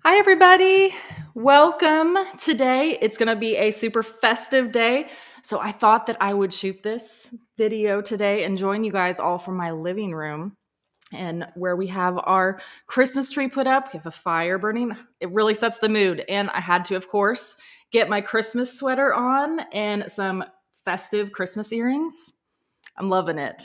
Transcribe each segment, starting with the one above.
Hi, everybody. Welcome. Today, it's going to be a super festive day. So, I thought that I would shoot this video today and join you guys all from my living room and where we have our Christmas tree put up. We have a fire burning. It really sets the mood. And I had to, of course, get my Christmas sweater on and some festive Christmas earrings. I'm loving it.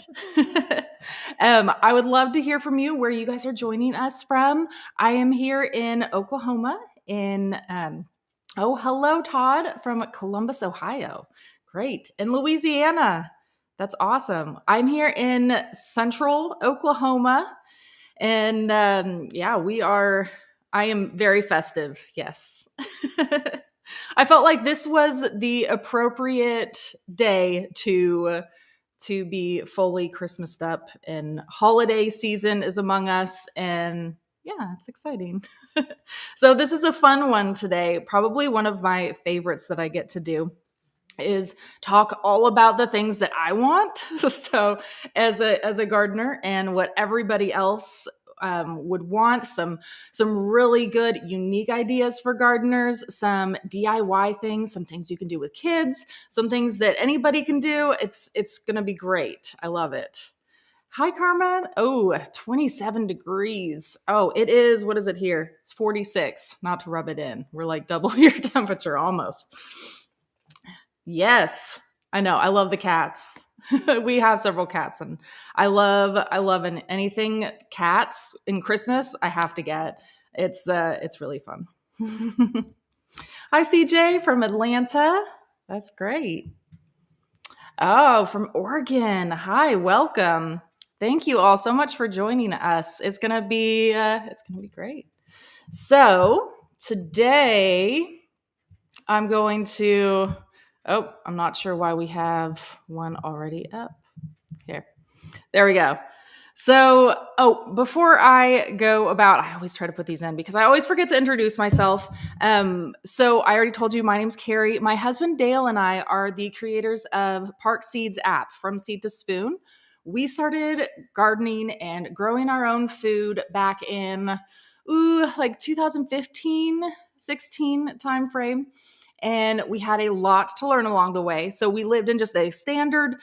I would love to hear from you where you guys are joining us from. I am here in Oklahoma. Hello, Todd from Columbus, Ohio. Great. In Louisiana. That's awesome. I'm here in central Oklahoma. And yeah, I am very festive. Yes. I felt like this was the appropriate day to be fully Christmased up, and holiday season is among us, and yeah, it's exciting. So this is a fun one today. Probably one of my favorites that I get to do is talk all about the things that I want. So as a gardener and what everybody else would want, some really good unique ideas for gardeners, some DIY things, some things you can do with kids, some things that anybody can do. It's gonna be great. I love it. Hi, Carmen. Oh, 27 degrees. Oh, it is. What is it here? It's 46. Not to rub it in. We're like double your temperature almost. Yes, I know. I love the cats. We have several cats, and anything cats in Christmas. I have to get. It's really fun. Hi, CJ from Atlanta. That's great. Oh, from Oregon. Hi, welcome. Thank you all so much for joining us. It's gonna be great. So today I'm going to. Oh, I'm not sure why we have one already up. Here. There we go. So, before I go about, I always try to put these in because I always forget to introduce myself. So I already told you my name's Carrie. My husband Dale and I are the creators of Park Seeds app, From Seed to Spoon. We started gardening and growing our own food back in like 2015, 16 timeframe. And we had a lot to learn along the way. So we lived in just a standard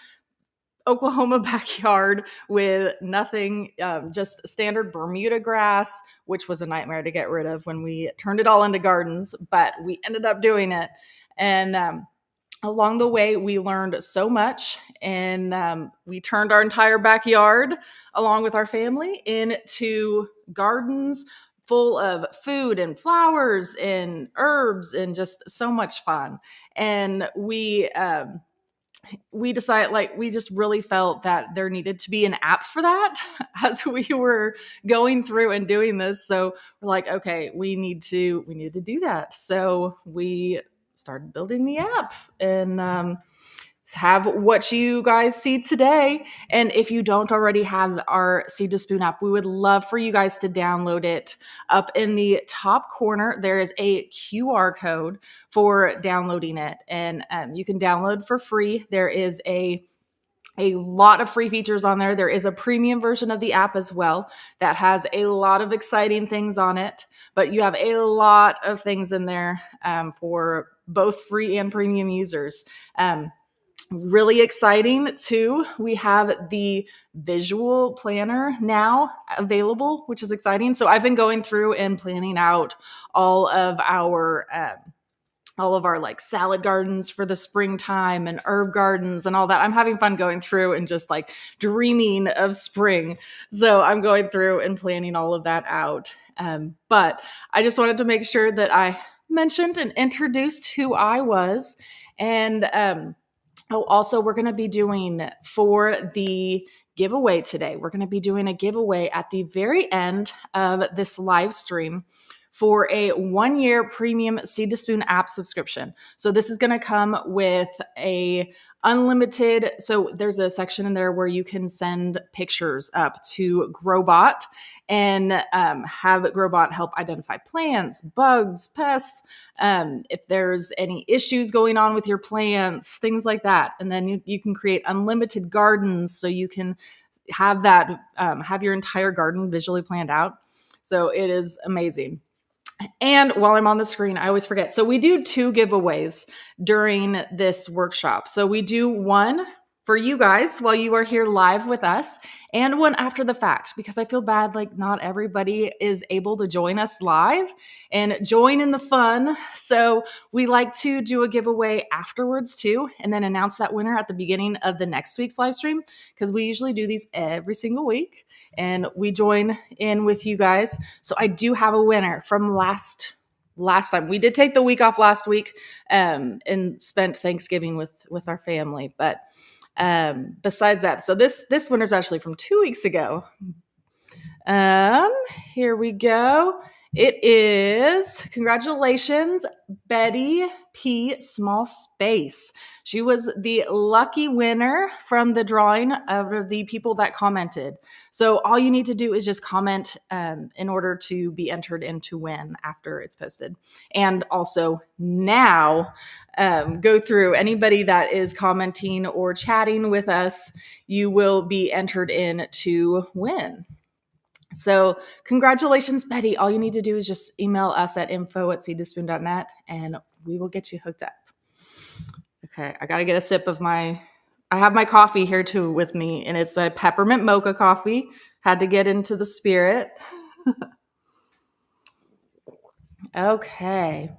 Oklahoma backyard with nothing, just standard Bermuda grass, which was a nightmare to get rid of when we turned it all into gardens, but we ended up doing it. And along the way, we learned so much, and we turned our entire backyard, along with our family, into gardens full of food and flowers and herbs and just so much fun. And we decided, like, we just really felt that there needed to be an app for that as we were going through and doing this. So we're like, okay, we need to do that. So we started building the app and have what you guys see today. And if you don't already have our Seed to Spoon app, we would love for you guys to download it. Up in the top corner, there is a QR code for downloading it, and you can download for free. There is a lot of free features on there. There is a premium version of the app as well that has a lot of exciting things on it, but you have a lot of things in there for both free and premium users. Really exciting too. We have the visual planner now available, which is exciting. So I've been going through and planning out all of our like salad gardens for the springtime and herb gardens and all that. I'm having fun going through and just like dreaming of spring. So I'm going through and planning all of that out. But I just wanted to make sure that I mentioned and introduced who I was. And also, we're going to be doing for the giveaway today. We're going to be doing a giveaway at the very end of this live stream for a 1-year premium Seed to Spoon app subscription. So this is going to come with a unlimited. So there's a section in there where you can send pictures up to Growbot and have Growbot help identify plants, bugs, pests, if there's any issues going on with your plants, things like that. And then you can create unlimited gardens, so you can have that have your entire garden visually planned out. So it is amazing. And while I'm on the screen, I always forget. So we do 2 giveaways during this workshop. So we do one for you guys while you are here live with us, and one after the fact, because I feel bad like not everybody is able to join us live and join in the fun. So we like to do a giveaway afterwards too, and then announce that winner at the beginning of the next week's live stream, because we usually do these every single week and we join in with you guys. So I do have a winner from last time. We did take the week off last week, and spent Thanksgiving with our family. But besides that, so this winner's actually from 2 weeks ago. Here we go. It is, congratulations, Betty P. Small Space. She was the lucky winner from the drawing of the people that commented. So all you need to do is just comment in order to be entered in to win after it's posted. And also now go through anybody that is commenting or chatting with us, you will be entered in to win. So congratulations, Betty. All you need to do is just email us at info@seedtospoon.net and we will get you hooked up. Okay, I got to get a sip of I have my coffee here too with me, and it's a peppermint mocha coffee. Had to get into the spirit. Okay,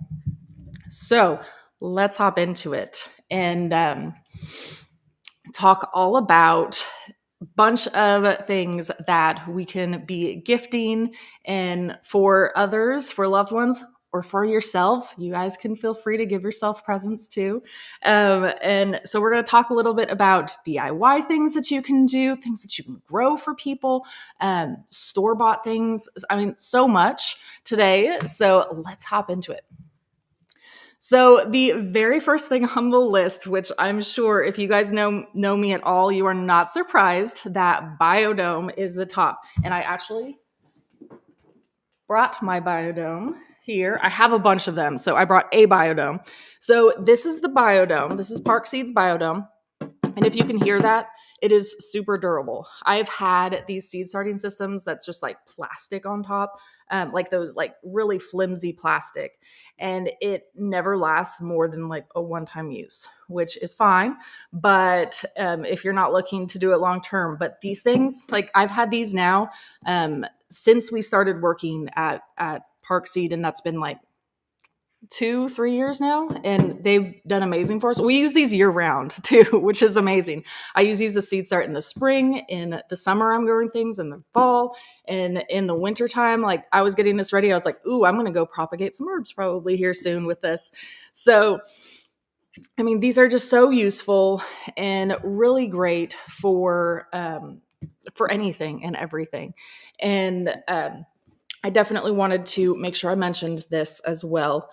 so let's hop into it and talk all about bunch of things that we can be gifting, and for others, for loved ones, or for yourself. You guys can feel free to give yourself presents too. And so we're going to talk a little bit about DIY things that you can do, things that you can grow for people, store-bought things. I mean, so much today. So let's hop into it. So the very first thing on the list, which I'm sure if you guys know me at all, you are not surprised that Biodome is the top. And I actually brought my Biodome here. I have a bunch of them, so I brought a Biodome. So this is the Biodome. This is Park Seeds Biodome. And if you can hear that, it is super durable. I've had these seed starting systems that's just like plastic on top, like those like really flimsy plastic, and it never lasts more than like a one-time use, which is fine. But if you're not looking to do it long term, but these things, like I've had these now since we started working at Park Seed, and that's been like 2-3 years now, and they've done amazing for us. We use these year round too, which is amazing. I use these as seed start in the spring, in the summer I'm growing things, in the fall, and in the winter time. Like I was getting this ready, I was like, ooh, I'm gonna go propagate some herbs probably here soon with this. So I mean, these are just so useful and really great for anything and everything. And I definitely wanted to make sure I mentioned this as well.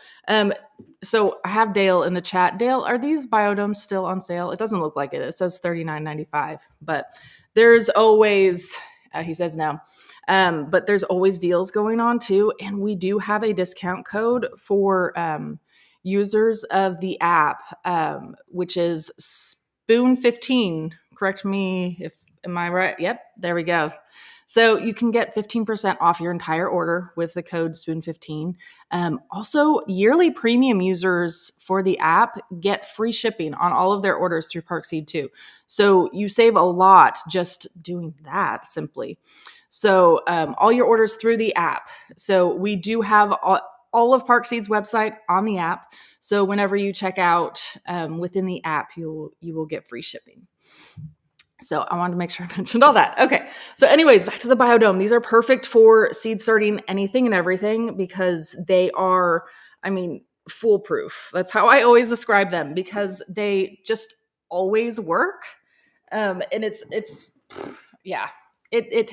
So I have Dale in the chat. Dale, are these Biodomes still on sale? It doesn't look like it. It says $39.95, but there's always, he says no, but there's always deals going on too. And we do have a discount code for users of the app, which is Spoon15. Correct me if, am I right? Yep, there we go. So you can get 15% off your entire order with the code Spoon15. Also, yearly premium users for the app get free shipping on all of their orders through Parkseed too. So you save a lot just doing that simply. So all your orders through the app. So we do have all of Parkseed's website on the app. So whenever you check out within the app, you will get free shipping. So I wanted to make sure I mentioned all that. Okay. So anyways, back to the Biodome. These are perfect for seed starting anything and everything because they are, I mean, foolproof. That's how I always describe them because they just always work. And yeah, it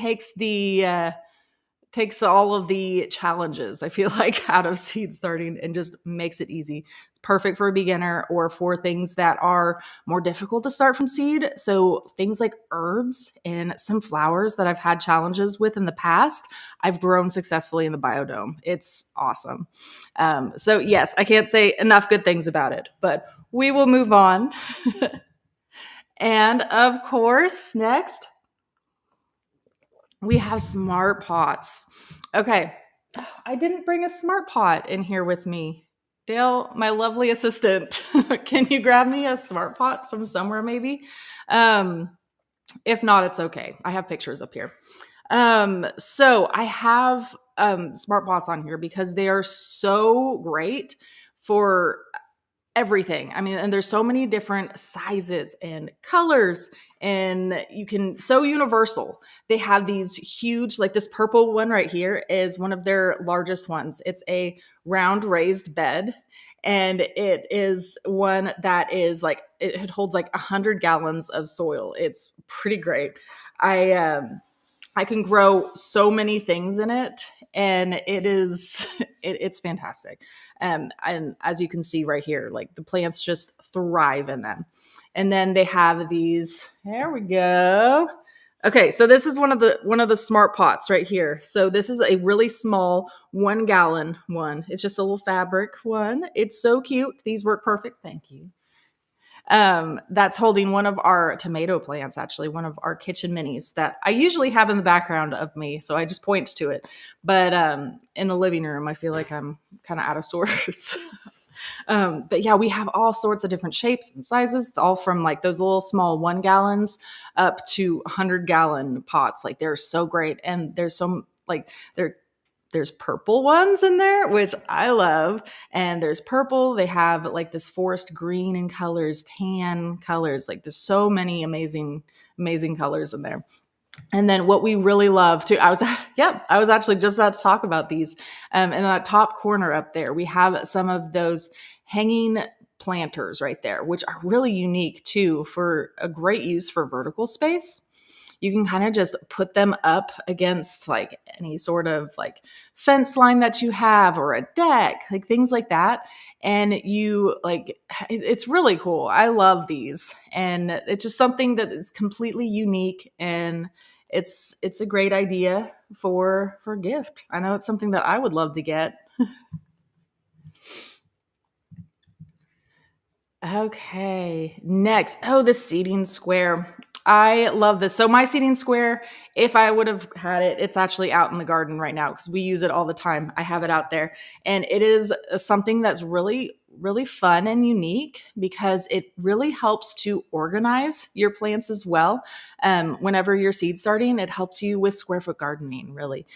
takes all of the challenges, I feel like, out of seed starting and just makes it easy. It's perfect for a beginner or for things that are more difficult to start from seed. So things like herbs and some flowers that I've had challenges with in the past, I've grown successfully in the Biodome. It's awesome. So yes, I can't say enough good things about it, but we will move on. And of course, next, we have smart pots. Okay. I didn't bring a smart pot in here with me. Dale, my lovely assistant, can you grab me a smart pot from somewhere maybe? Um, if not, it's okay. I have pictures up here. So I have smart pots on here because they are so great for everything. I mean, and there's so many different sizes and colors, and you can so universal. They have these huge, like this purple one right here is one of their largest ones. It's a round raised bed, and it is one that is like it holds like 100 gallons of soil. It's pretty great. I can grow so many things in it, and it's fantastic. And as you can see right here, like the plants just thrive in them. And then they have these. There we go. Okay, so this is one of the smart pots right here. So this is a really small 1 gallon one. It's just a little fabric one. It's so cute. These work perfect. Thank you. That's holding one of our tomato plants, actually, one of our kitchen minis that I usually have in the background of me. So I just point to it. But in the living room, I feel like I'm kind of out of sorts. But yeah, we have all sorts of different shapes and sizes, all from like those little small 1 gallons up to 100 gallon pots. Like they're so great. And there's some like there's purple ones in there, which I love. And there's purple. They have like this forest green in colors, tan colors. Like there's so many amazing, amazing colors in there. And then what we really love too, I was actually just about to talk about these. In that top corner up there, we have some of those hanging planters right there, which are really unique too for a great use for vertical space. You can kind of just put them up against like any sort of like fence line that you have or a deck, like things like that. And you like, it's really cool. I love these. And it's just something that is completely unique, and it's a great idea for a gift. I know it's something that I would love to get. Okay, next. Oh, the seating square. I love this. So my seating square, if I would have had it, it's actually out in the garden right now because we use it all the time. I have it out there, and it is something that's really really fun and unique because it really helps to organize your plants as well. Whenever you're seed starting, it helps you with square foot gardening, really.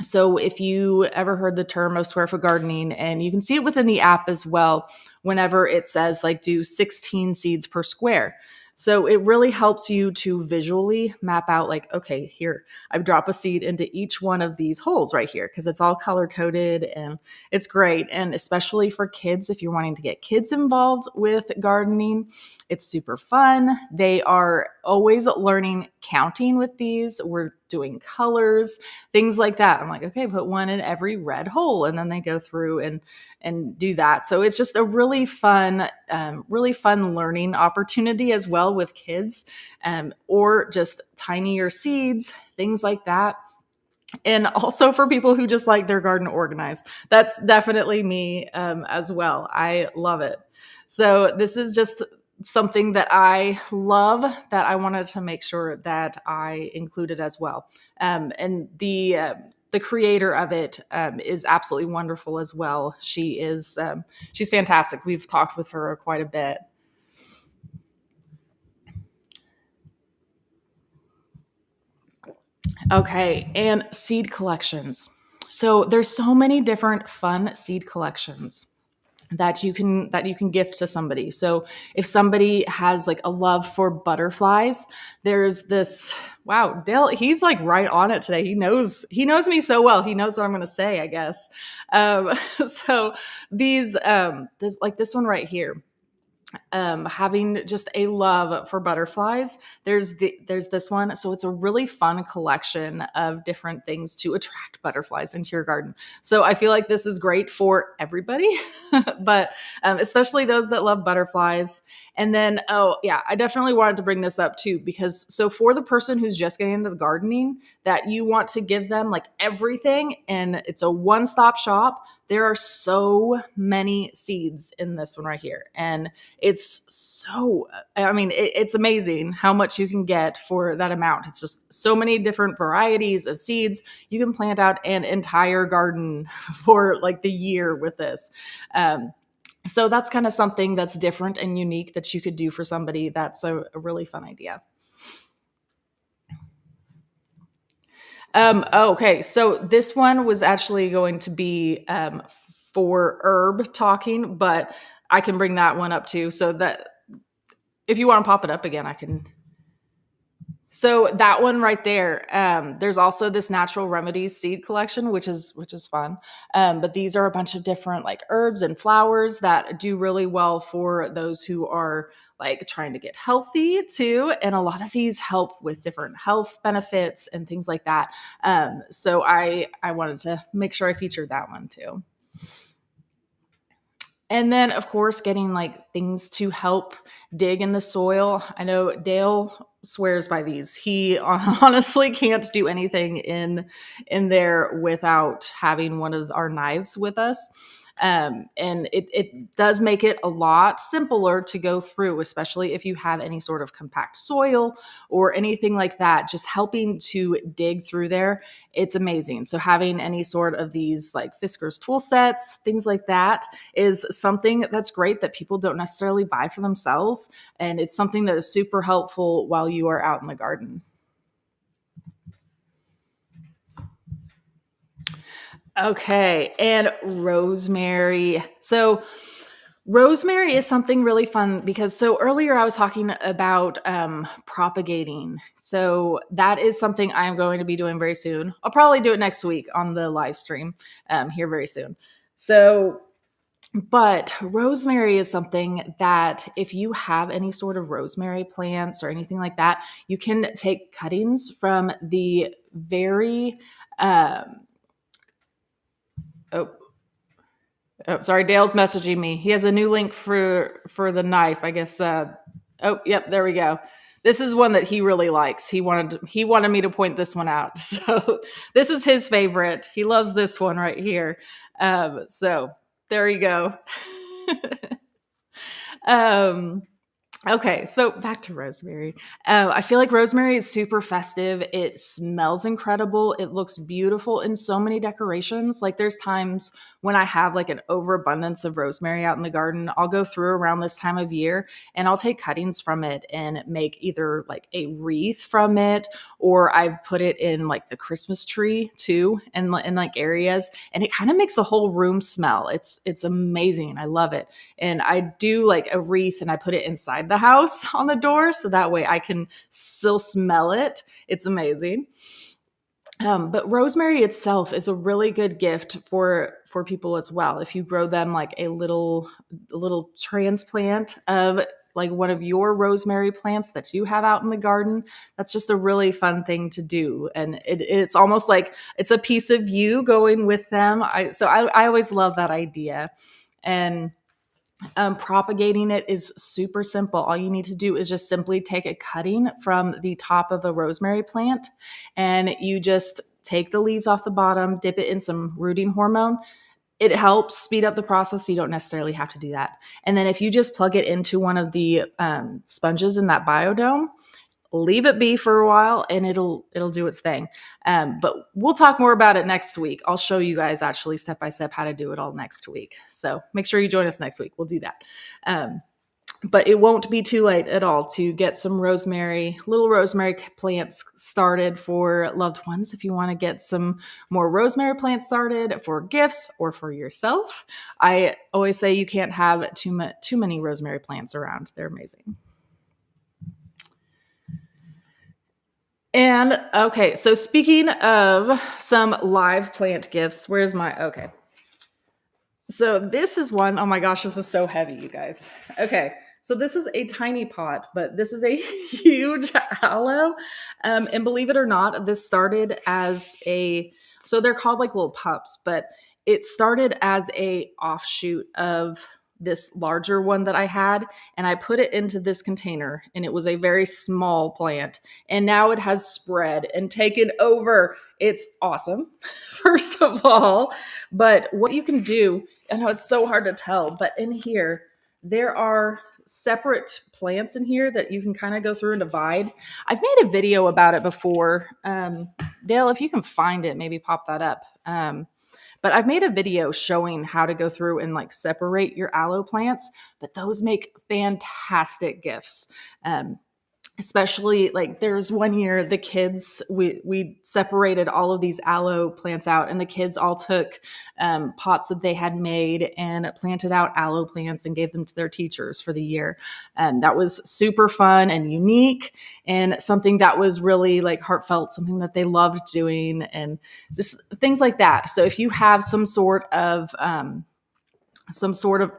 So if you ever heard the term of square foot gardening, and you can see it within the app as well, whenever it says like do 16 seeds per square. So it really helps you to visually map out like, okay, here, I drop a seed into each one of these holes right here because it's all color coded and it's great. And especially for kids, if you're wanting to get kids involved with gardening, it's super fun. They are always learning counting with these. We're doing colors, things like that. I'm like, okay, put one in every red hole, and then they go through and do that. So it's just a really fun learning opportunity as well with kids, or just tinier seeds, things like that. And also for people who just like their garden organized. That's definitely me as well. I love it. So this is just something that I love that I wanted to make sure that I included as well. And the creator of it is absolutely wonderful as well. She's fantastic. We've talked with her quite a bit. Okay, and seed collections. So there's so many different fun seed collections that you can gift to somebody. So if somebody has like a love for butterflies, there's this wow, Dale, he's like right on it today. He knows me so well. He knows what I'm going to say, I guess. So this one right here, having just a love for butterflies. There's this one, so it's a really fun collection of different things to attract butterflies into your garden. So I feel like this is great for everybody, but especially those that love butterflies. And then, oh yeah, I definitely wanted to bring this up too because so for the person who's just getting into the gardening, that you want to give them like everything, and it's a one-stop shop. There are so many seeds in this one right here. And it's so, I mean, it's amazing how much you can get for that amount. It's just so many different varieties of seeds. You can plant out an entire garden for like the year with this. So that's kind of something that's different and unique that you could do for somebody. That's a really fun idea. Okay, so this one was actually going to be for herb talking, but I can bring that one up too. So that if you want to pop it up again, I can. So that one right there. There's also this natural remedies seed collection, which is fun. But these are a bunch of different like herbs and flowers that do really well for those who are like trying to get healthy too. And a lot of these help with different health benefits and things like that. So I wanted to make sure I featured that one too. And then, of course, getting like things to help dig in the soil. I know Dale swears by these. He honestly can't do anything in there without having one of our knives with us. And it does make it a lot simpler to go through, especially if you have any sort of compact soil or anything like that. Just helping to dig through there, it's amazing. So having any sort of these like Fisker's tool sets, things like that, is something that's great that people don't necessarily buy for themselves. And it's something that is super helpful while you are out in the garden. Okay, and rosemary. So rosemary is something really fun because so earlier I was talking about propagating. So that is something I'm going to be doing very soon. I'll probably do it next week on the live stream here very soon. So but rosemary is something that if you have any sort of rosemary plants or anything like that, you can take cuttings from the very oh, oh, sorry, Dale's messaging me. He has a new link for the knife. I guess. Oh, yep, there we go. This is one that he really likes. He wanted me to point this one out. So this is his favorite. He loves this one right here. So there you go. um, Okay, so back to rosemary. I feel like rosemary is super festive. It smells incredible. It looks beautiful in so many decorations. Like there's times when I have like an overabundance of rosemary out in the garden, I'll go through around this time of year and I'll take cuttings from it and make either like a wreath from it, or I've put it in like the Christmas tree too, and in like areas, and it kind of makes the whole room smell. It's amazing. I love it. And I do like a wreath and I put it inside the house on the door so that way I can still smell it. It's amazing. But rosemary itself is a really good gift for people as well. If you grow them like a little transplant of like one of your rosemary plants that you have out in the garden, that's just a really fun thing to do. And it's almost like it's a piece of you going with them. I always love that idea. And propagating it is super simple. All you need to do is just simply take a cutting from the top of a rosemary plant and you just take the leaves off the bottom, dip it in some rooting hormone. It helps speed up the process. So you don't necessarily have to do that. And then if you just plug it into one of the sponges in that biodome, leave it be for a while and it'll do its thing. But we'll talk more about it next week. I'll show you guys actually step by step how to do it all next week. So make sure you join us next week. We'll do that. But it won't be too late at all to get some little rosemary plants started for loved ones. If you want to get some more rosemary plants started for gifts or for yourself, I always say you can't have too many rosemary plants around. They're amazing. And okay, so speaking of some live plant gifts, where's my okay? So this is one, oh my gosh, this is so heavy, you guys. Okay, so this is a tiny pot, but this is a huge aloe. And believe it or not, this started as so they're called like little pups, but it started as a offshoot of this larger one that I had, and I put it into this container, and it was a very small plant, and now it has spread and taken over. It's awesome, first of all. But what you can do, I know it's so hard to tell, but in here, there are separate plants in here that you can kind of go through and divide. I've made a video about it before. Dale, if you can find it, maybe pop that up. But I've made a video showing how to go through and like separate your aloe plants, but those make fantastic gifts. Especially like there's one year the kids, we separated all of these aloe plants out, and the kids all took pots that they had made and planted out aloe plants and gave them to their teachers for the year. That was super fun and unique, and something that was really like heartfelt, something that they loved doing, and just things like that. So if you have some sort of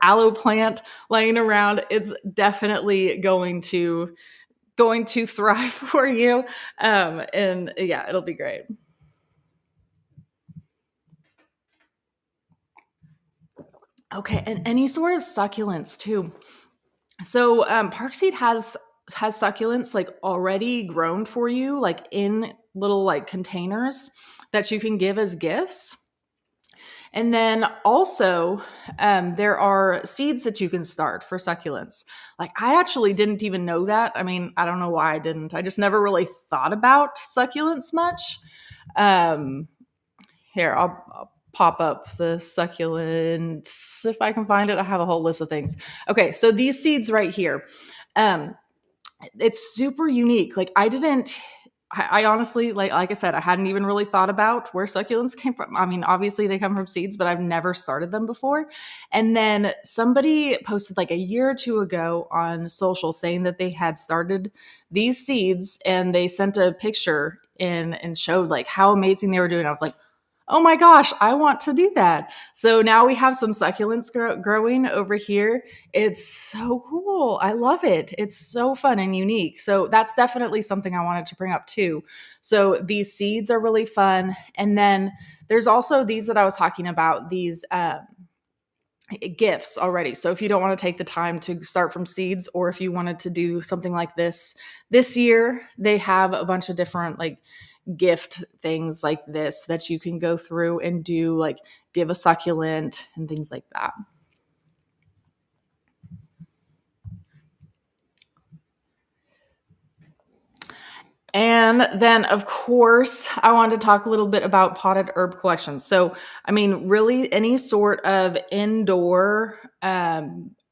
aloe plant laying around, it's definitely going to thrive for you. And yeah, it'll be great. Okay, and any sort of succulents too. So Parkseed has succulents like already grown for you, like in little like containers that you can give as gifts. And then also, there are seeds that you can start for succulents. Like, I actually didn't even know that. I mean, I don't know why I didn't. I just never really thought about succulents much. Um, Here, I'll pop up the succulents if I can find it. I have a whole list of things. Okay, so these seeds right here. Um, it's super unique. Like, I honestly, like I said, I hadn't even really thought about where succulents came from. I mean, obviously they come from seeds, but I've never started them before. And then somebody posted like a year or two ago on social saying that they had started these seeds, and they sent a picture in and showed like how amazing they were doing. I was like, oh my gosh, I want to do that. So now we have some succulents growing over here. It's so cool. I love it. It's so fun and unique. So that's definitely something I wanted to bring up too. So these seeds are really fun. And then there's also these that I was talking about, these gifts already. So if you don't want to take the time to start from seeds, or if you wanted to do something like this year, they have a bunch of different like gift things like this that you can go through and do, like give a succulent and things like that. And then, of course, I wanted to talk a little bit about potted herb collections. So, I mean, really, any sort of indoor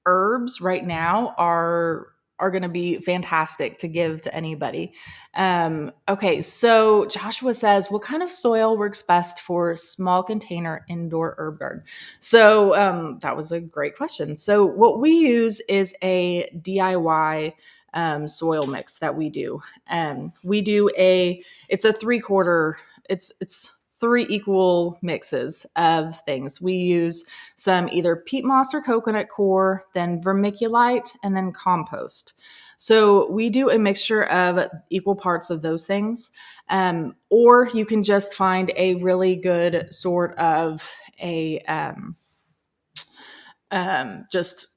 herbs right now are going to be fantastic to give to anybody. Okay, so Joshua says, what kind of soil works best for small container indoor herb garden? So that was a great question. So what we use is a DIY soil mix that we do. We do it's a 3/4, it's three equal mixes of things. We use some either peat moss or coconut coir, then vermiculite, and then compost. So we do a mixture of equal parts of those things. Or you can just find a really good sort of just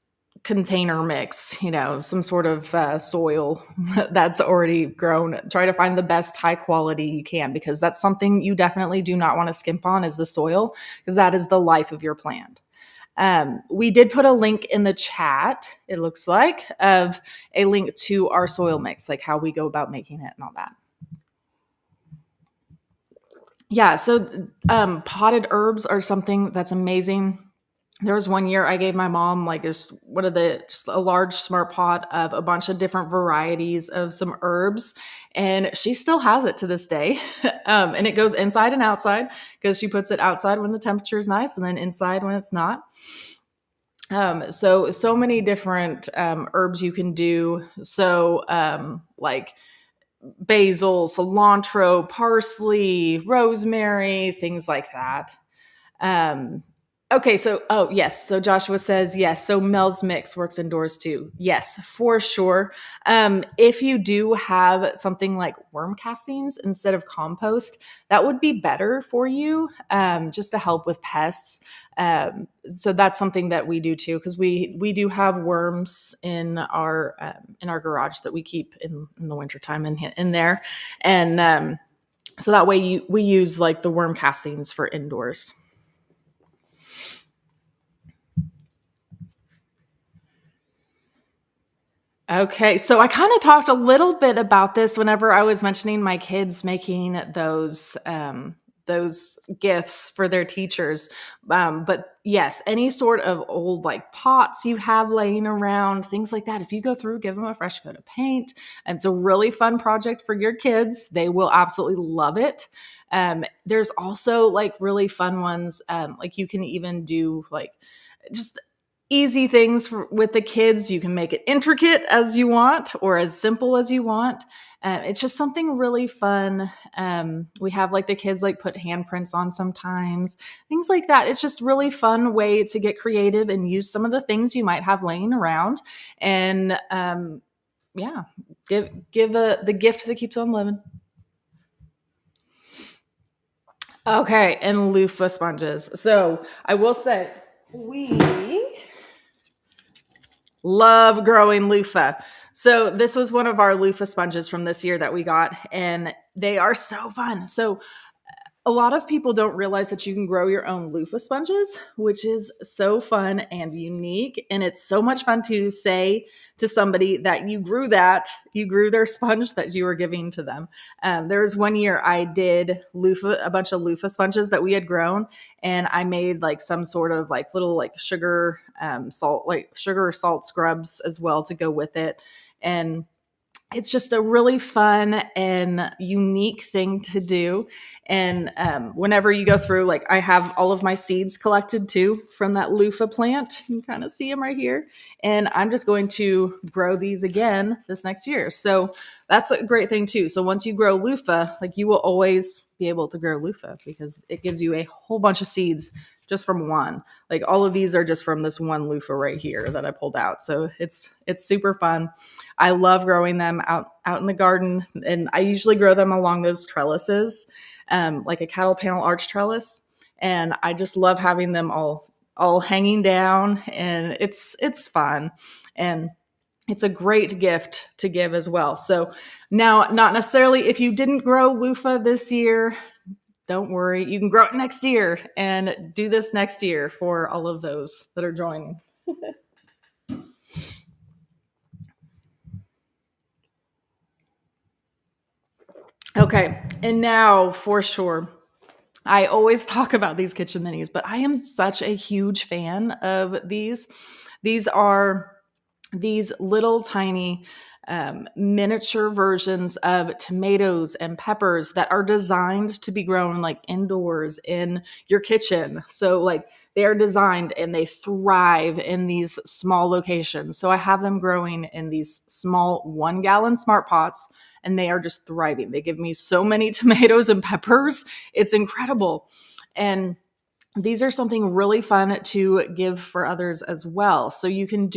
container mix, some sort of soil that's already grown. Try to find the best high quality you can, because that's something you definitely do not want to skimp on, is the soil, because that is the life of your plant. We did put a link in the chat, it looks like, of a link to our soil mix, like how we go about making it and all that. Yeah, so potted herbs are something that's amazing. There was one year I gave my mom like just a large smart pot of a bunch of different varieties of some herbs, and she still has it to this day. And it goes inside and outside, because she puts it outside when the temperature is nice, and then inside when it's not. So many different herbs you can do. So like basil, cilantro, parsley, rosemary, things like that. Um, Okay, yes. So Joshua says yes. So Mel's Mix works indoors too. Yes, for sure. If you do have something like worm castings instead of compost, that would be better for you, just to help with pests. So that's something that we do too, because we do have worms in our garage that we keep in the wintertime in there, and so that way we use like the worm castings for indoors. Okay, so I kind of talked a little bit about this whenever I was mentioning my kids making those gifts for their teachers. But yes, any sort of old like pots you have laying around, things like that. If you go through, give them a fresh coat of paint. And it's a really fun project for your kids. They will absolutely love it. There's also like really fun ones. Like you can even do like just easy things with the kids. You can make it intricate as you want or as simple as you want. It's just something really fun. We have like the kids like put handprints on sometimes, things like that. It's just really fun way to get creative and use some of the things you might have laying around, and yeah, give the gift that keeps on living. Okay, and loofah sponges. So I will say we love growing loofah. So this was one of our loofah sponges from this year that we got, and they are so fun. So a lot of people don't realize that you can grow your own loofah sponges, which is so fun and unique. And it's so much fun to say to somebody that you grew their sponge that you were giving to them. There was one year I did a bunch of loofah sponges that we had grown, and I made like some sort of like little like sugar or salt scrubs as well to go with it. And it's just a really fun and unique thing to do. And whenever you go through, like I have all of my seeds collected too from that loofah plant. You can kind of see them right here. And I'm just going to grow these again this next year. So that's a great thing too. So once you grow loofah, like you will always be able to grow loofah because it gives you a whole bunch of seeds just from one. Like all of these are just from this one loofah right here that I pulled out. So it's super fun. I love growing them out in the garden, and I usually grow them along those trellises, like a cattle panel arch trellis. And I just love having them all hanging down, and it's fun, and it's a great gift to give as well. So now, not necessarily if you didn't grow loofah this year, don't worry, you can grow it next year and do this next year for all of those that are joining. Okay, and now for sure, I always talk about these kitchen minis, but I am such a huge fan of these. These are these little tiny miniature versions of tomatoes and peppers that are designed to be grown like indoors in your kitchen. So like they are designed and they thrive in these small locations. So I have them growing in these small 1 gallon smart pots, and they are just thriving. They give me so many tomatoes and peppers. It's incredible. And these are something really fun to give for others as well. So you can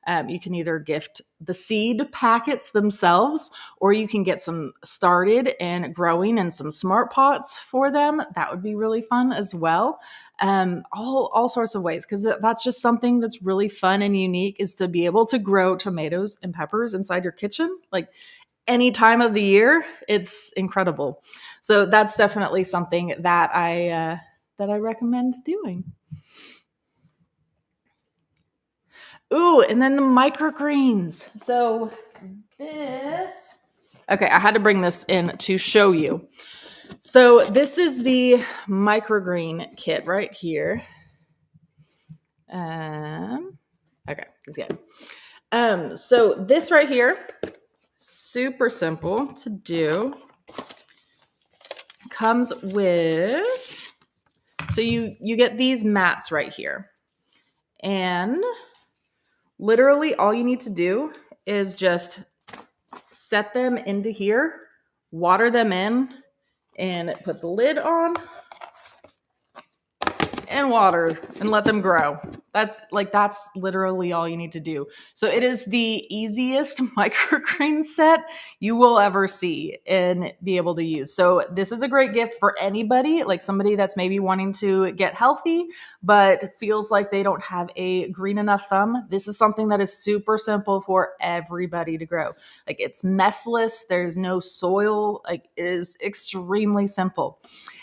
either gift the seed packets themselves, or you can get some started and growing in some smart pots for them. That would be really fun as well. All sorts of ways, because that's just something that's really fun and unique, is to be able to grow tomatoes and peppers inside your kitchen. Like any time of the year, it's incredible. So that's definitely something that I recommend doing. Ooh, and then the microgreens. So this, okay, I had to bring this in to show you. So this is the microgreen kit right here. Okay, it's good. So this right here, super simple to do. Comes with, so you get these mats right here, and literally all you need to do is just set them into here, water them in, and put the lid on. and water and let them grow. That's literally all you need to do. So it is the easiest microgreen set you will ever see and be able to use. So this is a great gift for anybody, like somebody that's maybe wanting to get healthy but feels like they don't have a green enough thumb. This is something that is super simple for everybody to grow. Like it's messless, there's no soil, like it is extremely simple.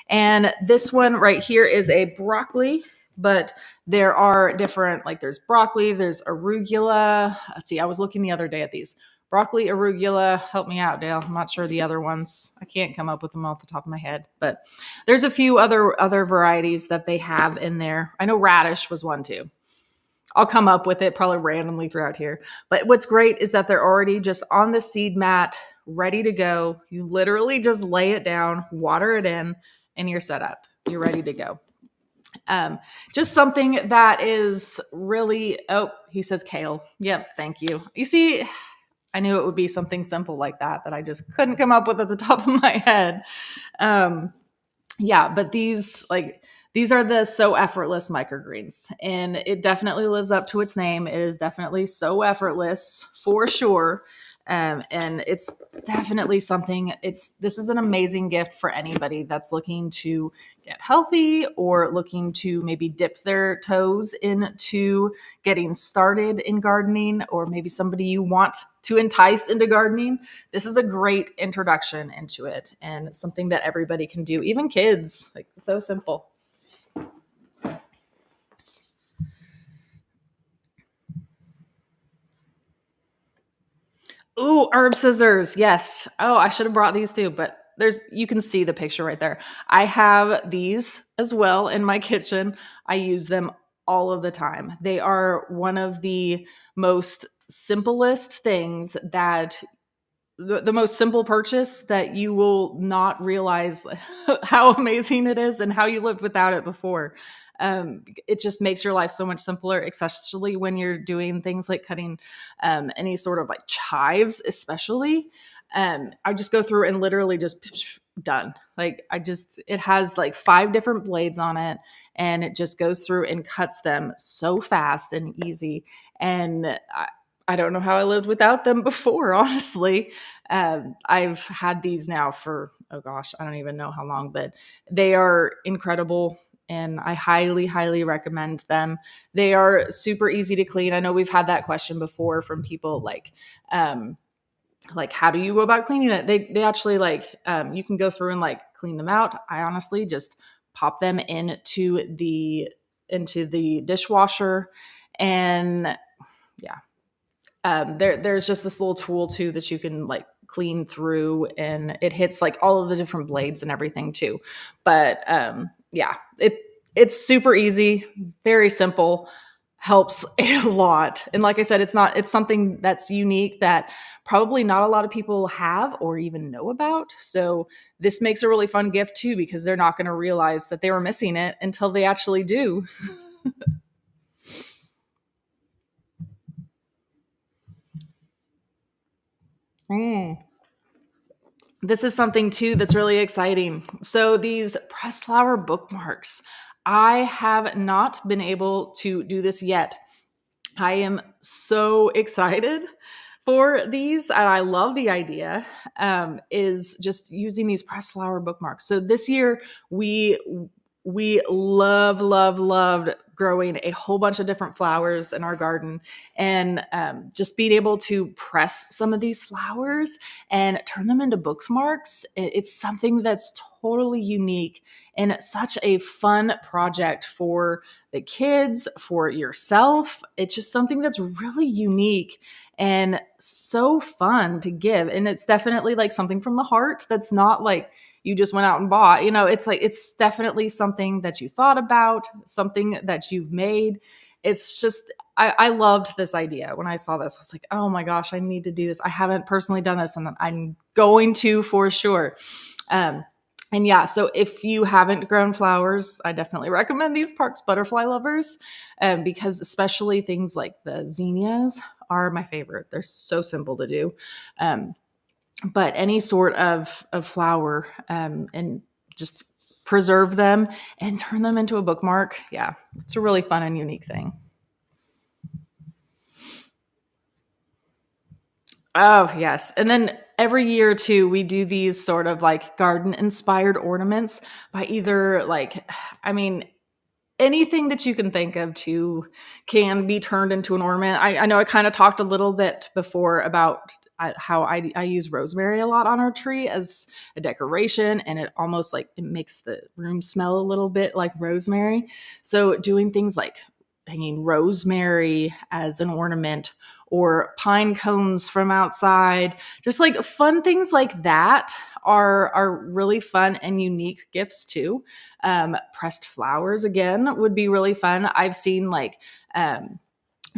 And this one right here is a broccoli, but there are different, like there's broccoli, there's arugula. Let's see, I was looking the other day at these. Broccoli, arugula, help me out, Dale. I'm not sure the other ones. I can't come up with them off the top of my head, but there's a few other varieties that they have in there. I know radish was one too. I'll come up with it probably randomly throughout here. But what's great is that they're already just on the seed mat, ready to go. You literally just lay it down, water it in, and you're set up. You're ready to go. Just something that is really, oh, he says kale. Yep, thank you. You see, I knew it would be something simple like that I just couldn't come up with at the top of my head. Yeah, but these are the so effortless microgreens, and it definitely lives up to its name. It is definitely so effortless for sure. And it's definitely something, this is an amazing gift for anybody that's looking to get healthy or looking to maybe dip their toes into getting started in gardening, or maybe somebody you want to entice into gardening. This is a great introduction into it and something that everybody can do, even kids. Like, so simple. Ooh, herb scissors. Yes. Oh, I should have brought these too, but you can see the picture right there. I have these as well in my kitchen. I use them all of the time. They are one of the most simplest things that the most simple purchase that you will not realize how amazing it is and how you lived without it before. It just makes your life so much simpler, especially when you're doing things like cutting any sort of like chives, especially. I just go through and literally just done. Like it has like 5 different blades on it, and it just goes through and cuts them so fast and easy. And I don't know how I lived without them before, honestly. I've had these now for, oh gosh, I don't even know how long, but they are incredible. And I highly, highly recommend them. They are super easy to clean. I know we've had that question before from people like how do you go about cleaning it? They actually you can go through and like clean them out. I honestly just pop them into the dishwasher, and yeah, there's just this little tool too that you can like clean through, and it hits like all of the different blades and everything too. But yeah, it's super easy, very simple, helps a lot. And like I said, it's something that's unique that probably not a lot of people have or even know about. So this makes a really fun gift too, because they're not going to realize that they were missing it until they actually do. Mm. This is something too that's really exciting. So these pressed flower bookmarks, I have not been able to do this yet. I am so excited for these, and I love the idea. Is just using these pressed flower bookmarks. So this year we loved growing a whole bunch of different flowers in our garden, and just being able to press some of these flowers and turn them into bookmarks. It's something that's totally unique and such a fun project for the kids, for yourself. It's just something that's really unique and so fun to give. And it's definitely like something from the heart that's not like you just went out and bought. It's like, it's definitely something that you thought about, something that you've made. It's just, I loved this idea. When I saw this, I was like, oh my gosh, I need to do this. I haven't personally done this, and I'm going to for sure. And yeah, so if you haven't grown flowers, I definitely recommend these Parks Butterfly Lovers, because especially things like the zinnias are my favorite. They're so simple to do. But any sort of flower, and just preserve them and turn them into a bookmark. Yeah, it's a really fun and unique thing. Oh, yes. And then every year too, we do these sort of like garden inspired ornaments by either like, I mean, anything that you can think of to can be turned into an ornament. I know I kind of talked a little bit before about how I use rosemary a lot on our tree as a decoration, and it almost like it makes the room smell a little bit like rosemary. So doing things like hanging rosemary as an ornament or pine cones from outside, just like fun things like that are really fun and unique gifts too. Pressed flowers again would be really fun. I've seen like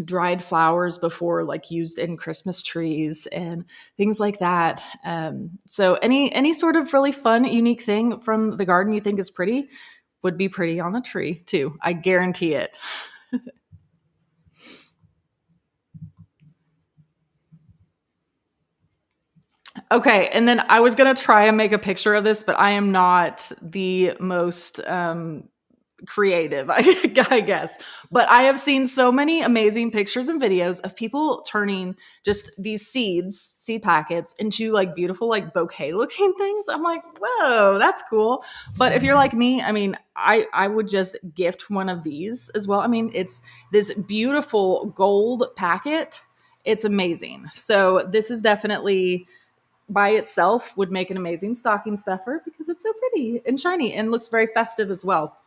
dried flowers before, like used in Christmas trees and things like that. So any sort of really fun, unique thing from the garden you think is pretty would be pretty on the tree too. I guarantee it. Okay, and then I was gonna try and make a picture of this, but I am not the most creative, I guess. But I have seen so many amazing pictures and videos of people turning just these seed packets into like beautiful, like bouquet looking things. I'm like, whoa, that's cool. But if you're like me, I mean, I would just gift one of these as well. I mean, it's this beautiful gold packet. It's amazing. So this is definitely by itself would make an amazing stocking stuffer because it's so pretty and shiny and looks very festive as well.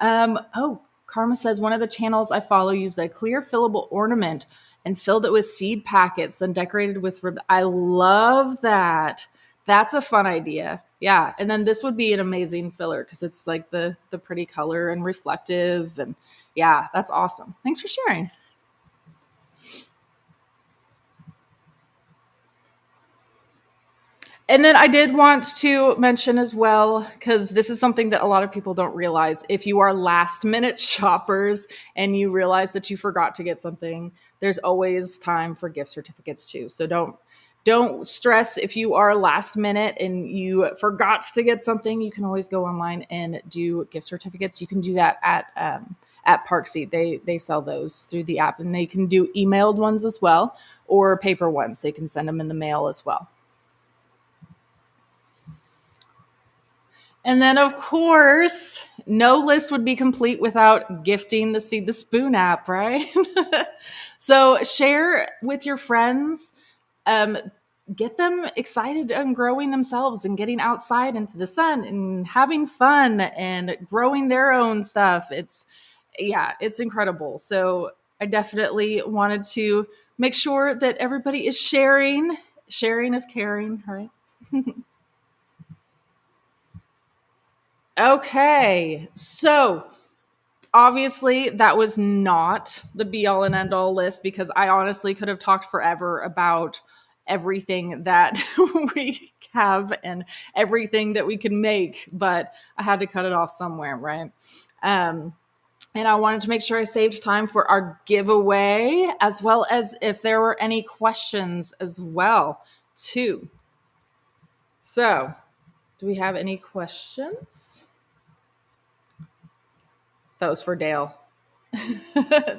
Oh, Karma says one of the channels I follow used a clear fillable ornament and filled it with seed packets, then decorated with ribbon. I love that. That's a fun idea. Yeah, and then this would be an amazing filler because it's like the pretty color and reflective, and yeah, that's awesome. Thanks for sharing. And then I did want to mention as well, because this is something that a lot of people don't realize. If you are last minute shoppers and you realize that you forgot to get something, there's always time for gift certificates too. So don't stress if you are last minute and you forgot to get something. You can always go online and do gift certificates. You can do that at Parkseed. They sell those through the app, and they can do emailed ones as well or paper ones. They can send them in the mail as well. And then, of course, no list would be complete without gifting the Seed to Spoon app, right? So share with your friends, um, get them excited and growing themselves and getting outside into the sun and having fun and growing their own stuff. Yeah, it's incredible. So I definitely wanted to make sure that everybody is sharing. Sharing is caring, right? Okay, so obviously that was not the be all and end all list because I honestly could have talked forever about everything that we have and everything that we can make, but I had to cut it off somewhere, right? Um, and I wanted to make sure I saved time for our giveaway as well as if there were any questions as well, too. So, do we have any questions? That was for Dale.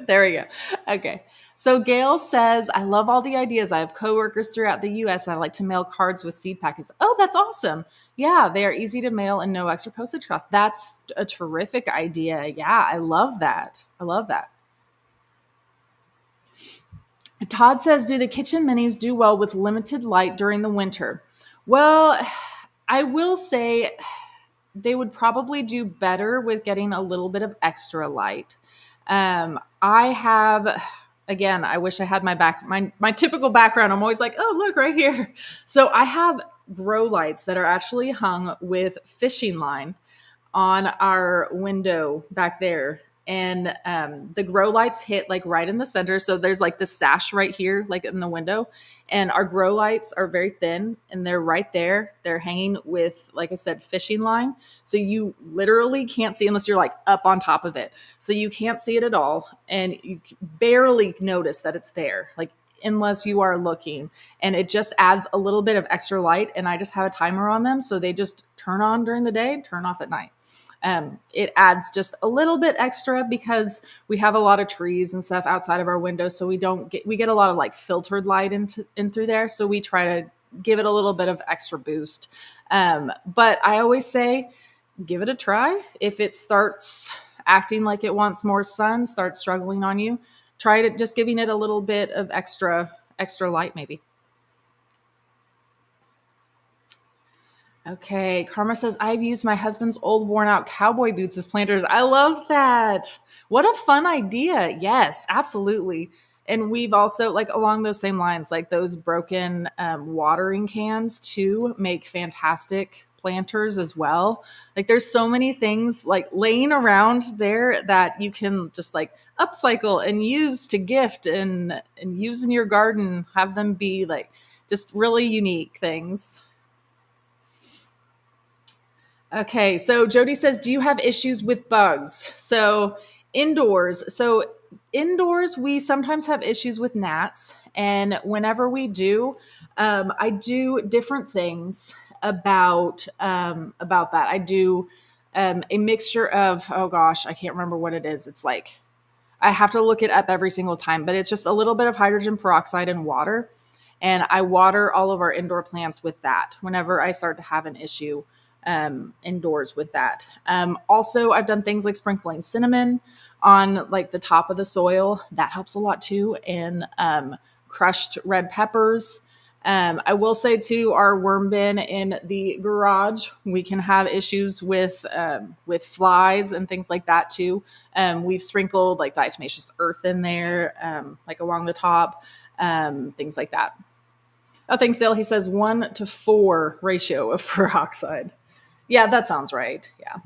There we go. Okay. So Gail says, I love all the ideas. I have coworkers throughout the US. I like to mail cards with seed packets. Oh, that's awesome. Yeah, they are easy to mail and no extra postage cost. That's a terrific idea. Yeah, I love that. I love that. Todd says, do the kitchen minis do well with limited light during the winter? Well, I will say they would probably do better with getting a little bit of extra light. I have, again, I wish I had my typical background. I'm always like, oh, look right here. So I have grow lights that are actually hung with fishing line on our window back there. And the grow lights hit like right in the center. So there's like the sash right here, like in the window. And our grow lights are very thin and they're right there. They're hanging with, like I said, fishing line. So you literally can't see unless you're like up on top of it. So you can't see it at all. And you barely notice that it's there. Like, unless you are looking, and it just adds a little bit of extra light. And I just have a timer on them. So they just turn on during the day, turn off at night. It adds just a little bit extra because we have a lot of trees and stuff outside of our window, so we get a lot of like filtered light in through there. So we try to give it a little bit of extra boost. But I always say, give it a try. If it starts acting like it wants more sun, starts struggling on you, try to just giving it a little bit of extra light maybe. Okay, Karma says, I've used my husband's old worn out cowboy boots as planters. I love that. What a fun idea. Yes, absolutely. And we've also, like, along those same lines, like those broken watering cans too make fantastic planters as well. Like, there's so many things like laying around there that you can just like upcycle and use to gift and use in your garden, have them be like just really unique things. Okay, so Jody says, do you have issues with bugs? So indoors, we sometimes have issues with gnats, and whenever we do, I do different things about that. I do a mixture of, oh gosh, I can't remember what it is. It's like I have to look it up every single time, but it's just a little bit of hydrogen peroxide and water. And I water all of our indoor plants with that whenever I start to have an issue indoors with that. Also, I've done things like sprinkling cinnamon on like the top of the soil. That helps a lot too. And crushed red peppers. I will say too, our worm bin in the garage, we can have issues with flies and things like that too. We've sprinkled like diatomaceous earth in there, like along the top, things like that. Oh, thanks, Dale. He says 1-4 ratio of peroxide. Yeah, that sounds right. Yeah.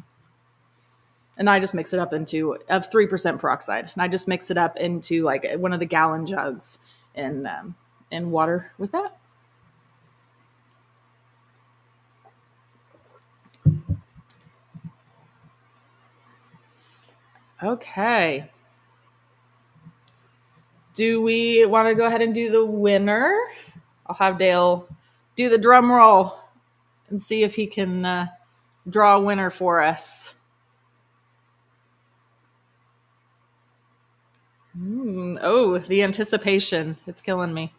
And I just mix it up into of 3% peroxide, and I just mix it up into like one of the gallon jugs in water with that. Okay. Do we want to go ahead and do the winner? I'll have Dale do the drum roll and see if he can draw a winner for us. Oh, the anticipation. It's killing me.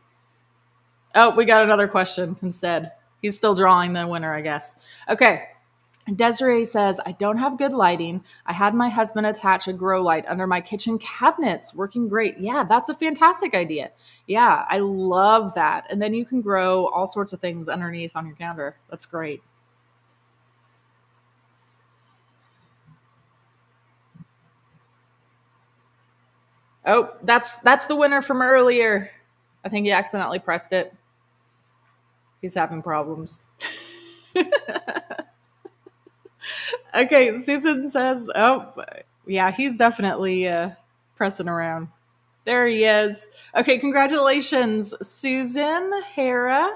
Oh, we got another question instead. He's still drawing the winner, I guess. Okay. Desiree says, I don't have good lighting. I had my husband attach a grow light under my kitchen cabinets. Working great. Yeah, that's a fantastic idea. Yeah, I love that. And then you can grow all sorts of things underneath on your counter. That's great. Oh, that's the winner from earlier. I think he accidentally pressed it. He's having problems. Okay, Susan says, oh, yeah, he's definitely pressing around. There he is. Okay, congratulations, Susan Hera.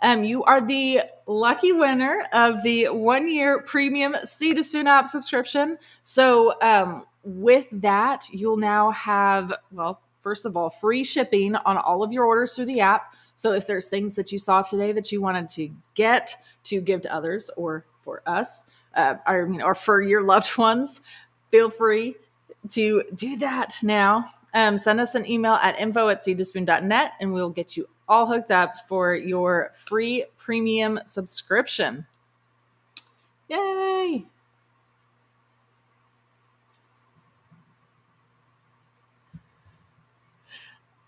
You are the lucky winner of the 1-year premium Seed to Spoon app subscription. So, with that, you'll now have, well, first of all, free shipping on all of your orders through the app. So, if there's things that you saw today that you wanted to get to give to others or for us, or for your loved ones, feel free to do that now. Send us an email at info@seedtospoon.net and we'll get you all hooked up for your free premium subscription. Yay!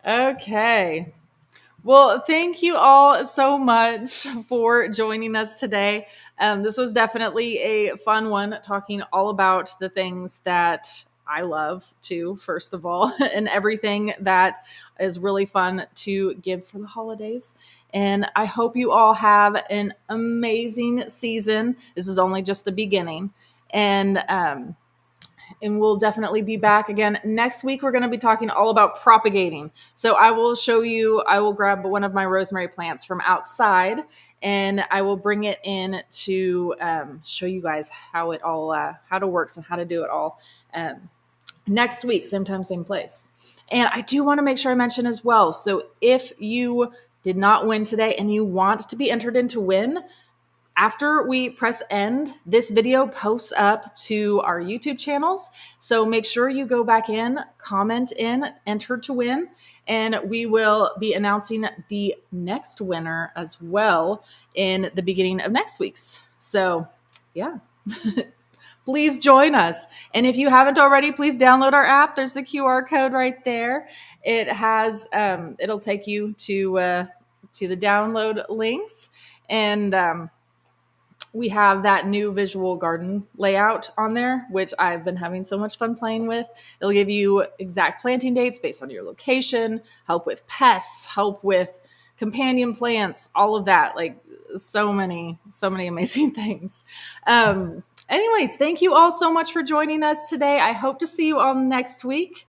Okay. Well, thank you all so much for joining us today. This was definitely a fun one, talking all about the things that I love too, first of all, and everything that is really fun to give for the holidays. And I hope you all have an amazing season. This is only just the beginning. And we'll definitely be back again next week. We're going to be talking all about propagating. So I will grab one of my rosemary plants from outside and I will bring it in to show you guys how it works and how to do it all next week, same time, same place. And I do want to make sure I mention as well. So if you did not win today and you want to be entered in to win, After we press end, this video posts up to our YouTube channels. So make sure you go back in, comment in, enter to win, and we will be announcing the next winner as well in the beginning of next week's. So yeah. Please join us. And if you haven't already, please download our app. There's the QR code right there. It has it'll take you to the download links, and we have that new visual garden layout on there, which I've been having so much fun playing with. It'll give you exact planting dates based on your location, help with pests, help with companion plants, all of that. Like so many amazing things. Anyways, thank you all so much for joining us today. I hope to see you all next week.